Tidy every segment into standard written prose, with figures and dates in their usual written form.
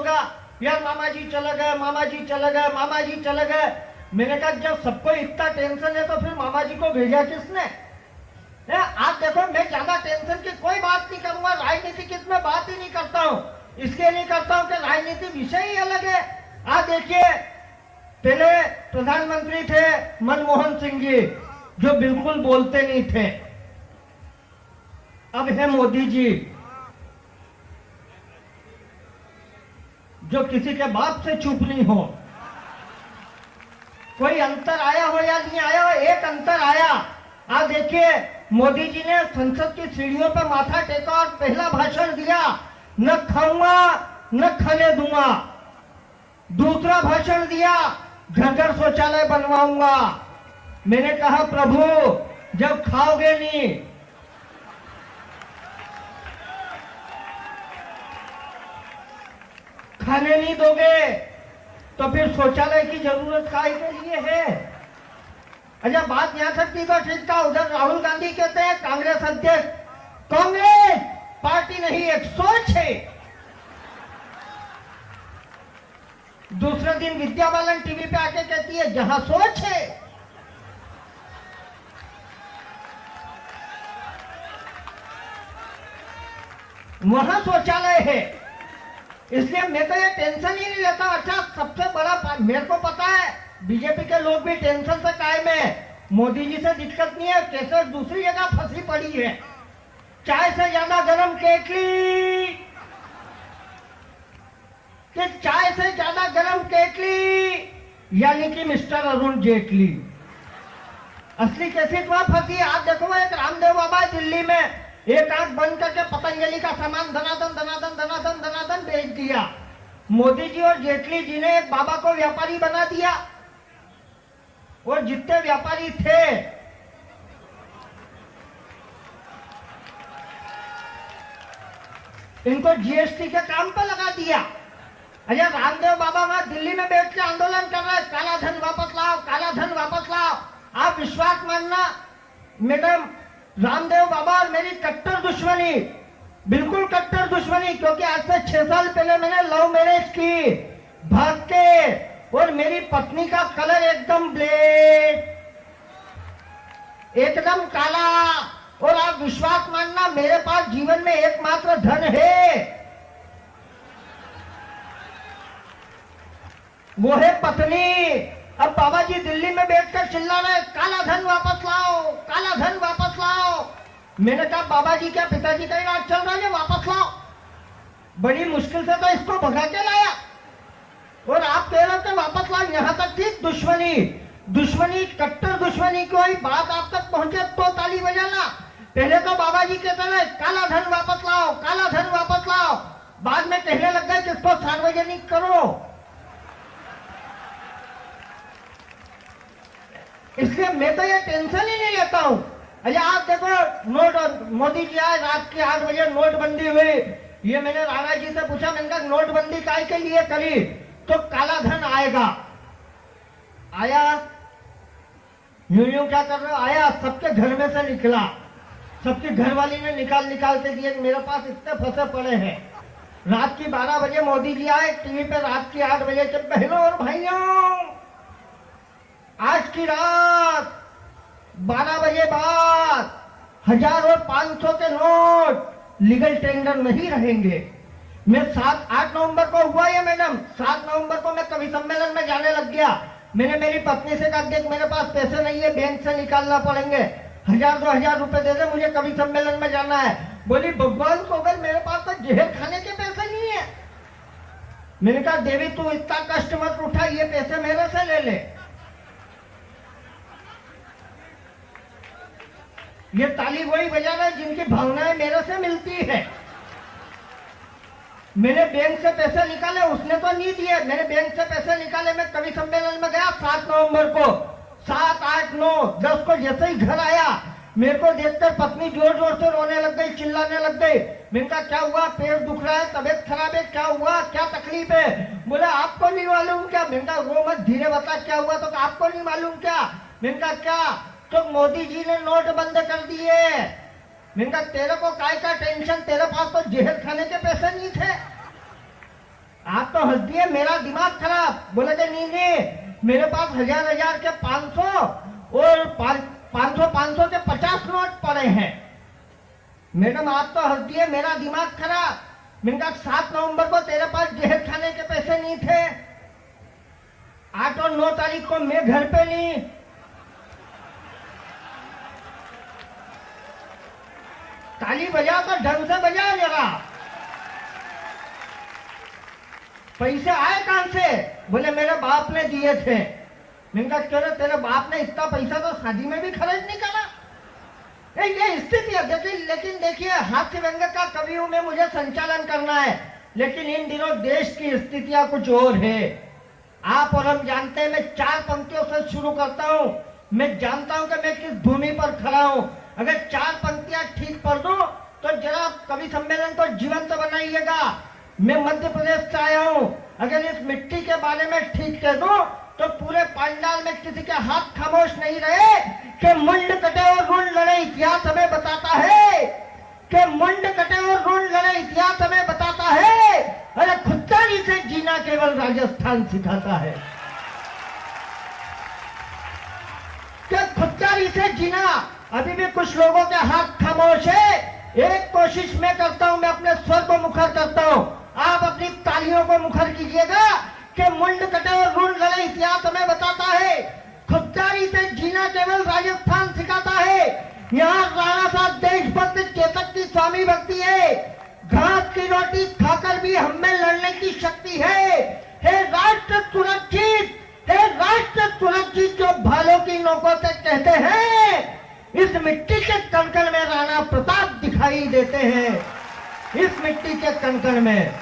होगा, यार मामा जी चले गए, मामा जी चले गए, मामा जी चले गए। मैंने कहा जब सबको इतना टेंशन है तो फिर मामा जी को भेजा किसने? आप देखो, मैं ज्यादा टेंशन की कोई बात नहीं करूंगा, राजनीति की मैं बात ही नहीं करता हूं। इसलिए नहीं करता हूं कि राजनीति विषय ही अलग है। आप देखिए, पहले प्रधानमंत्री थे मनमोहन सिंह जी, जो बिल्कुल बोलते नहीं थे। अब है मोदी जी, जो किसी के बाप से चुप नहीं हो। कोई अंतर आया हो या नहीं आया हो, एक अंतर आया। आप देखिए, मोदी जी ने संसद की सीढ़ियों पर माथा टेका और पहला भाषण दिया, न खाऊंगा न खाने दूंगा। दूसरा भाषण दिया, घर शौचालय बनवाऊंगा। मैंने कहा प्रभु, जब खाओगे नहीं, खाने नहीं दोगे, तो फिर शौचालय की जरूरत काहे के लिए है? अच्छा, बात यहां तक थी तो ठीक था। उधर राहुल गांधी कहते हैं कांग्रेस अध्यक्ष, कांग्रेस पार्टी नहीं एक सोच है। दूसरे दिन विद्या बालन टीवी पे आके कहती है जहां सोच है वहां शौचालय है। इसलिए मैं तो ये टेंशन ही नहीं लेता। अच्छा, सबसे बड़ा मेरे को पता है बीजेपी के लोग भी टेंशन से कायम है। मोदी जी से दिक्कत नहीं है, केसर दूसरी जगह फंसी पड़ी है। चाय से ज्यादा गर्म केतली, कि चाय से ज्यादा गर्म केतली, यानी कि मिस्टर अरुण जेटली। असली कैसे वहां फंसी। आप देखो, एक रामदेव बाबा दिल्ली में एक आंख बंद करके पतंजलि का सामान धनाधन धनाधन धनाधन धनाधन बेच दिया। मोदी जी और जेटली जी ने एक बाबा को व्यापारी बना दिया, और जितने व्यापारी थे इनको जीएसटी के काम पे लगा दिया। अरे रामदेव बाबा वहां दिल्ली में बैठ के आंदोलन कर रहे, काला धन वापस लाओ, काला धन वापस लाओ। आप विश्वास मानना मैडम, रामदेव बाबा और मेरी कट्टर दुश्मनी, बिल्कुल कट्टर दुश्मनी। क्योंकि आज से 6 साल पहले मैंने लव मैरिज की भाग के, और मेरी पत्नी का कलर एकदम ब्लैक, एकदम काला। और आप विश्वास मानना, मेरे पास जीवन में एकमात्र धन है, वो है पत्नी। अब बाबा जी दिल्ली में बैठकर चिल्ला रहे, काला धन वापस लाओ, काला धन वापस लाओ। मैंने कहा बाबा जी, क्या पिताजी का इलाज चल रहा है, वापस लाओ। बड़ी मुश्किल से तो इसको भगा के लाया, और आप कह रहे हो वापस लाओ। यहां तक थी दुश्मनी, दुश्मनी, कट्टर दुश्मनी। कोई बात आप तक पहुंचे तो ताली बजाना। पहले तो बाबा जी कहते रहे काला धन वापस लाओ, काला धन वापस लाओ। बाद में कहने लग गए कि इसको सार्वजनिक करो। इसलिए मैं तो ये टेंशन ही नहीं लेता हूं। अरे आप देखो, नोट, मोदी जी आए रात के 8 बजे नोटबंदी हुई। ये मैंने राणा जी से पूछा, मैंने कहा नोटबंदी काय के लिए करी? तो काला धन आएगा। आया, यूं क्या कर रहे हो? आया, सबके घर में से निकला। सबकी घरवाली ने निकाल निकाल के दिए। मेरे पास इतने फंसे पड़े हैं। रात की 12 बजे मोदी जी आए टीवी पे, रात की 8 बजे के बहनों और भाइयों, आज की रात 12 बजे बाद 1000 और 500 के नोट लीगल टेंडर नहीं रहेंगे। मैं 7-8 नवंबर को हुआ ये मैडम, 7 नवंबर को मैं कवि सम्मेलन में जाने लग गया। मैंने मेरी पत्नी से कहा, देख मेरे पास पैसे नहीं है, बैंक से निकालना पड़ेंगे, 1000-2000 रुपए दे दे, मुझे कवि सम्मेलन में जाना है। बोली भगवान को, अगर मेरे पास तो जहर खाने के पैसे नहीं है। मैंने कहा देवी तू इतना कष्ट मत उठा, ये पैसे मेरे से ले ले। ये ताली वही बजा रहे जिनकी भावनाएं मेरे से मिलती है। मैंने बैंक से पैसे निकाले, उसने तो नहीं दिए। मैंने बैंक से पैसे निकाले, मैं कवि सम्मेलन में गया 7 नवंबर को। 7, 8, 9, 10 को जैसे ही घर आया, मेरे को देखकर पत्नी जोर जोर से रोने लग गई, चिल्लाने लग गई। मैंने कहा क्या हुआ? पैर दुख रहा है, तबीयत खराब है, क्या हुआ, क्या तकलीफ है? बोले आपको नहीं मालूम क्या? मैंने कहा रो मत, धीरे बता क्या हुआ। तो आपको नहीं मालूम क्या? मैंने कहा क्या? तो मोदी जी ने नोट बंद कर दिए। मैंने कहा तेरे को काय का टेंशन, तेरे पास तो जहर खाने के पैसे नहीं थे। आप तो हंस दिए, मेरा दिमाग खराब। बोले थे नहीं नहीं, मेरे पास हजार हजार के 500 और 500 के 50 नोट पड़े हैं। मैडम आप तो हंस दिए, मेरा दिमाग खराब। मैंने कहा 7 नवंबर को तेरे पास जहर खाने के पैसे नहीं थे, 8 और 9 तारीख को मैं घर पे नहीं। ताली बजा तो ढंग से बजा जरा। पैसे आए कहां से? बोले मेरे बाप ने दिए थे। मैंने कहा क्यों, तेरे बाप ने इतना पैसा तो शादी में भी खर्च नहीं करा। ये स्थिति है। लेकिन देखिए, हास्य व्यंग का कवि हूं मैं, मुझे संचालन करना है, लेकिन इन दिनों देश की स्थितियां कुछ और है। आप और हम जानते हैं। मैं 4 पंक्तियों से शुरू करता हूं। मैं जानता हूं कि मैं किस भूमि पर खड़ा हूं। अगर 4 पंक्तियां ठीक पढ़ दूं तो जरा कवि सम्मेलन को जीवंत बनाइएगा। मैं मध्य प्रदेश से आया हूं। अगर इस मिट्टी के बारे में ठीक कह दूं तो पूरे पांडाल में किसी के हाथ खामोश नहीं रहे कि मुंड कटे और रून लड़े इतिहास हमें बताता है, कि मुंड कटे और रून लड़े इतिहास हमें बताता है। अरे खुददारी से जीना केवल राजस्थान सिखाता है, कि खुददारी से जीना। अभी भी कुछ लोगों के हाथ खामोश है। एक कोशिश मैं करता हूं, मैं अपने स्वर को मुखर करता हूं, आप अपनी तालियों को मुखर कीजिएगा कि मुंड कटे और रून लड़े इतिहास हमें बताता है, खुददारी से जीना केवल राजस्थान सिखाता है। यहाँ राणा साहब देशभक्त चेतक की स्वामी भक्ति है। घास की रोटी खाकर भी हमें लड़ने की शक्ति है। हे राष्ट्र सुरक्षित, हे राष्ट्र सुरक्षित, जो भालों की नोकों से कहते हैं, इस मिट्टी के कंकड़ में राणा प्रताप दिखाई देते हैं, इस मिट्टी के कंकड़ में।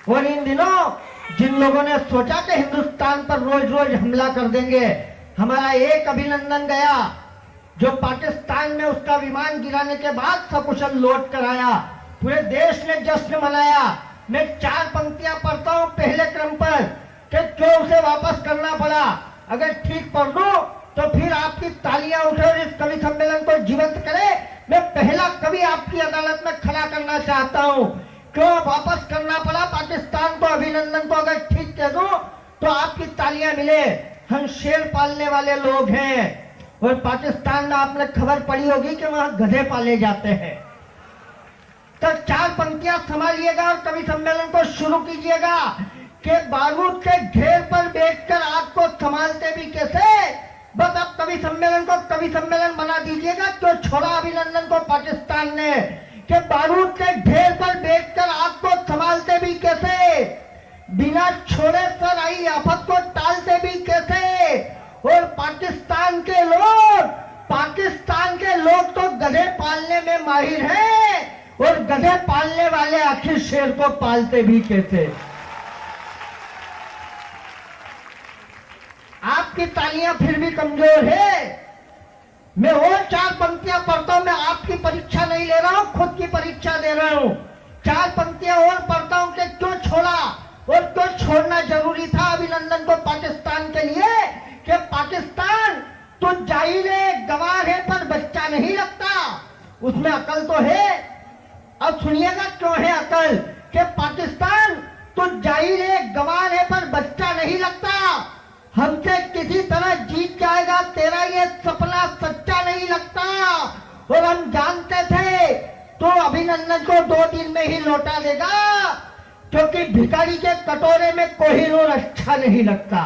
और इन दिनों जिन लोगों ने सोचा कि हिंदुस्तान पर रोज रोज हमला कर देंगे, हमारा एक अभिनंदन गया जो पाकिस्तान में उसका विमान गिराने के बाद सकुशल लौट कर आया। पूरे देश ने जश्न मनाया। मैं 4 पंक्तियां पढ़ता हूं पहले क्रम पर कि क्यों उसे वापस करना पड़ा। अगर ठीक पढ़ दूं तो फिर आपकी तालियां उठे और इस कवि सम्मेलन को जीवंत करे। मैं पहला कवि आपकी अदालत में खड़ा करना चाहता हूं। क्यों वापस करना पड़ा पाकिस्तान को, अभिनंदन को अगर ठीक कह दूं तो आपकी तालियां मिले। हम शेर पालने वाले लोग हैं, और पाकिस्तान में आपने खबर पड़ी होगी कि वहां गधे पाले जाते हैं। तो 4 पंक्तियां संभालिएगा और कवि सम्मेलन को शुरू कीजिएगा कि बारूद के ढेर पर बैठकर आग को संभालते भी कैसे। बस अब कवि सम्मेलन को कवि सम्मेलन बना दीजिएगा। क्यों छोड़ा अभिनंदन को पाकिस्तान ने, कि बारूद के ढेर पर बैठकर आग को संभालते भी कैसे, बिना छोड़े सर आई आफत को टालते भी कैसे। और पाकिस्तान के लोग तो गधे पालने में माहिर हैं, और गधे पालने वाले आखिर शेर को पालते भी कैसे। आपकी तालियां फिर भी कमजोर है। मैं और 4 पंक्तियां पढ़ता हूं। मैं आपकी परीक्षा नहीं ले रहा हूं, खुद की परीक्षा दे रहा हूं। 4 पंक्तियां और पढ़ता हूं कि क्यों छोड़ा और क्यों छोड़ना जरूरी था अभिनंदन को पाकिस्तान के लिए। कि पाकिस्तान तो जाहिल है, गवार है, पर बच्चा नहीं लगता, उसमें अकल तो है। अब सुनिएगा क्यों है अकल, कि पाकिस्तान तो जाहिल है, गवार है, पर बच्चा नहीं लगता। हमसे किसी तरह जीत जाएगा, तेरा ये सपना सच्चा नहीं लगता। और हम जानते थे तो अभिनंदन को 2 दिन में ही लौटा देगा, क्योंकि भिखारी के कटोरे में कोहिनूर अच्छा नहीं लगता।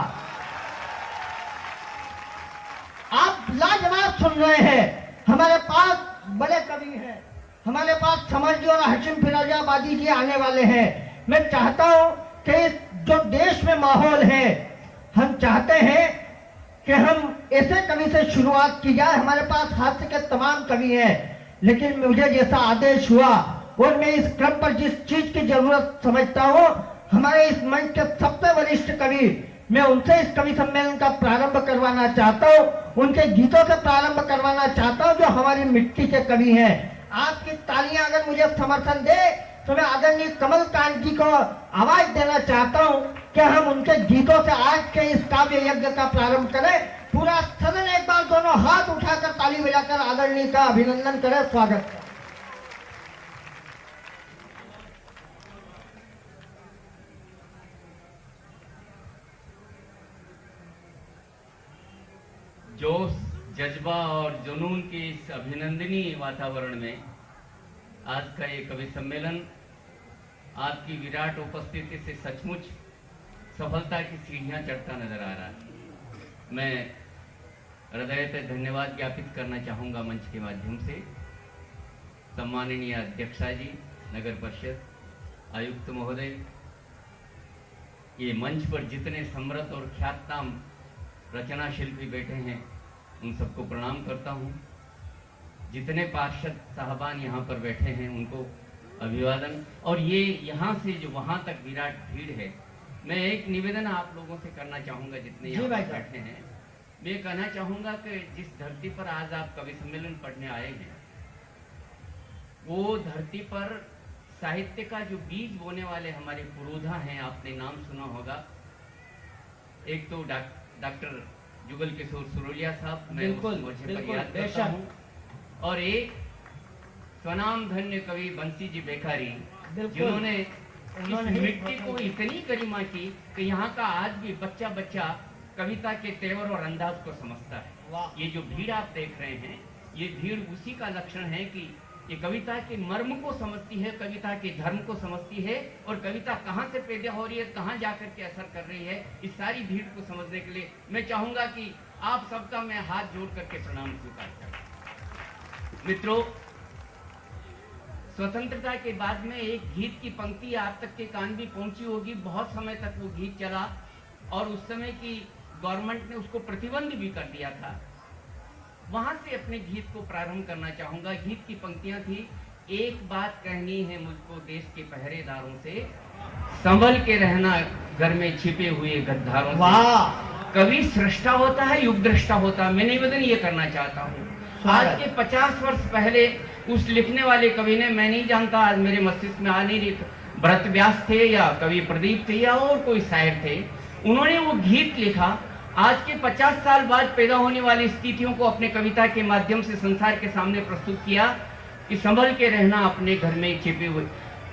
आप लाजवाब सुन रहे हैं। हमारे पास बड़े कवि हैं, हमारे पास समरजी और हाशिम फिरोजाबादी जी आने वाले हैं। मैं चाहता हूं कि जो देश में माहौल है, हम चाहते हैं कि हम ऐसे कवि से शुरुआत की जाए। हमारे पास हास्य के तमाम कवि हैं, लेकिन मुझे जैसा आदेश हुआ और मैं इस क्रम पर जिस चीज की जरूरत समझता हूं, हमारे इस मंच के सबसे वरिष्ठ कवि, मैं उनसे इस कवि सम्मेलन का प्रारंभ करवाना चाहता हूं, उनके गीतों से प्रारंभ करवाना चाहता हूं, जो हमारी मिट्टी के कवि हैं। आपकी तालियां अगर मुझे समर्थन दे तो मैं आदरणीय कमल कांत जी को आवाज देना चाहता हूं कि हम उनके गीतों से आज के इस काव्य यज्ञ का प्रारंभ करें। पूरा सदन एक बार दोनों हाथ उठाकर ताली बजाकर आदरणीय का अभिनंदन करें, स्वागत करें। जोश, जज्बा और जुनून के इस अभिनंदनीय वातावरण में आज का ये कवि सम्मेलन आपकी विराट उपस्थिति से सचमुच सफलता की सीढ़ियां चढ़ता नजर आ रहा है। मैं हृदय से धन्यवाद ज्ञापित करना चाहूँगा मंच के माध्यम से सम्माननीय अध्यक्षा जी, नगर परिषद, आयुक्त महोदय, ये मंच पर जितने समृद्ध और ख्यातनाम रचना शिल्पी बैठे हैं उन सबको प्रणाम करता हूँ। जितने पार्षद साहबान यहाँ पर बैठे हैं उनको अभिवादन। और ये यहाँ से जो वहाँ तक विराट भीड़ है, मैं एक निवेदन आप लोगों से करना चाहूँगा जितने यहाँ पर बैठे हैं। मैं कहना चाहूँगा कि जिस धरती पर आज आप कवि सम्मेलन पढ़ने आए हैं, वो धरती पर साहित्य का जो बीज बोने वाले हमारे पुरोधा हैं, आपने नाम सुना होगा। एक तो डॉक्टर जुगल किशोर सुरोलिया साहब, मैं मुझे पर याद करता हूँ, और एक स्वनाम धन्य कवि बंसी जी बेकारी, जिन्होंने इस मिट्टी को इतनी गरिमा की कि यहाँ का आज भी बच्चा बच्चा कविता के तेवर और अंदाज को समझता है। ये जो भीड़ आप देख रहे हैं, ये भीड़ उसी का लक्षण है कि ये कविता के मर्म को समझती है, कविता के धर्म को समझती है, और कविता कहाँ से पैदा हो रही है, कहाँ जाकर के असर कर रही है, इस सारी भीड़ को समझने के लिए मैं चाहूंगा कि आप सबका मैं हाथ जोड़ करके प्रणाम स्वीकार करूं। मित्रों, स्वतंत्रता के बाद में एक गीत की पंक्ति आप तक के कान भी पहुंची होगी। बहुत समय तक वो गीत चला और उस समय की गवर्नमेंट ने उसको प्रतिबंध भी कर दिया था। वहां से अपने गीत को प्रारंभ करना चाहूंगा। गीत की पंक्तियां थी, एक बात कहनी है मुझको देश के पहरेदारों से, संभल के रहना घर में छिपे हुए गद्दारों से। कवि सृष्टा होता है, युग दृष्टा होता है। मैं निवेदन ये करना चाहता हूँ, आज के 50 वर्ष पहले उस लिखने वाले कवि ने, मैं नहीं जानता, आज मेरे मस्तिष्क में आ नहीं रही, भरत व्यास थे या कवि प्रदीप थे या और कोई शायर थे, उन्होंने वो गीत लिखा। आज के 50 साल बाद पैदा होने वाली स्थितियों को अपने कविता के माध्यम से संसार के सामने प्रस्तुत किया कि संभल के रहना अपने घर में छिपे हुए।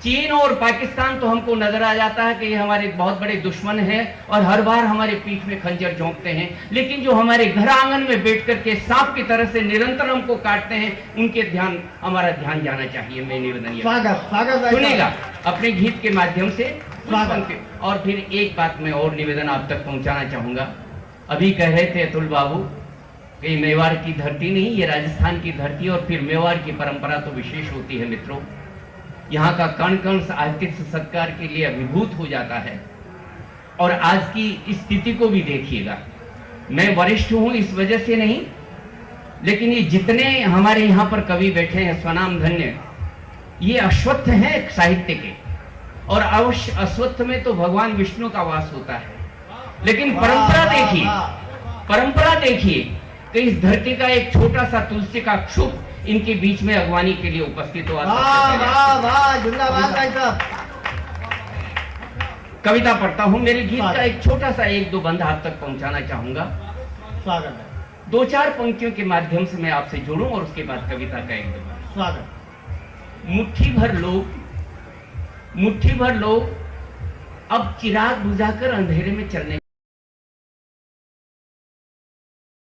चीन और पाकिस्तान तो हमको नजर आ जाता है कि ये हमारे बहुत बड़े दुश्मन हैं और हर बार हमारे पीठ में खंजर झोंकते हैं, लेकिन जो हमारे घर आंगन में बैठ करके सांप की तरह से निरंतर हमको काटते हैं, उनके ध्यान, हमारा ध्यान जाना चाहिए। मैं निवेदन सुनेगा अपने गीत के माध्यम से। और फिर एक बात मैं और निवेदन आप तक पहुंचाना चाहूंगा। अभी कह रहे थे अतुल बाबू कि मेवाड़ की धरती नहीं, ये राजस्थान की धरती, और फिर मेवाड़ की परंपरा तो विशेष होती है। मित्रों, यहाँ का कण कण आतिथ्य सत्कार के लिए अभिभूत हो जाता है। और आज की स्थिति को भी देखिएगा। मैं वरिष्ठ हूं इस वजह से नहीं, लेकिन ये जितने हमारे यहाँ पर कवि बैठे हैं स्वनाम धन्य, ये अश्वत्थ हैं साहित्य के, और अवश्य अश्वत्थ में तो भगवान विष्णु का वास होता है। लेकिन परंपरा देखिए, परंपरा देखिए कि इस धरती का एक छोटा सा तुलसी का क्षुप इनके बीच में अगवानी के लिए उपस्थित हुआ। कविता पढ़ता हूं, मेरे गीत का एक छोटा सा एक दो बंद आप तक पहुंचाना चाहूंगा। स्वागत है। 2-4 पंक्तियों के माध्यम से मैं आपसे जोड़ूं और उसके बाद कविता का एक दो स्वागत। मुट्ठी भर लोग अब चिराग बुझाकर अंधेरे में चलने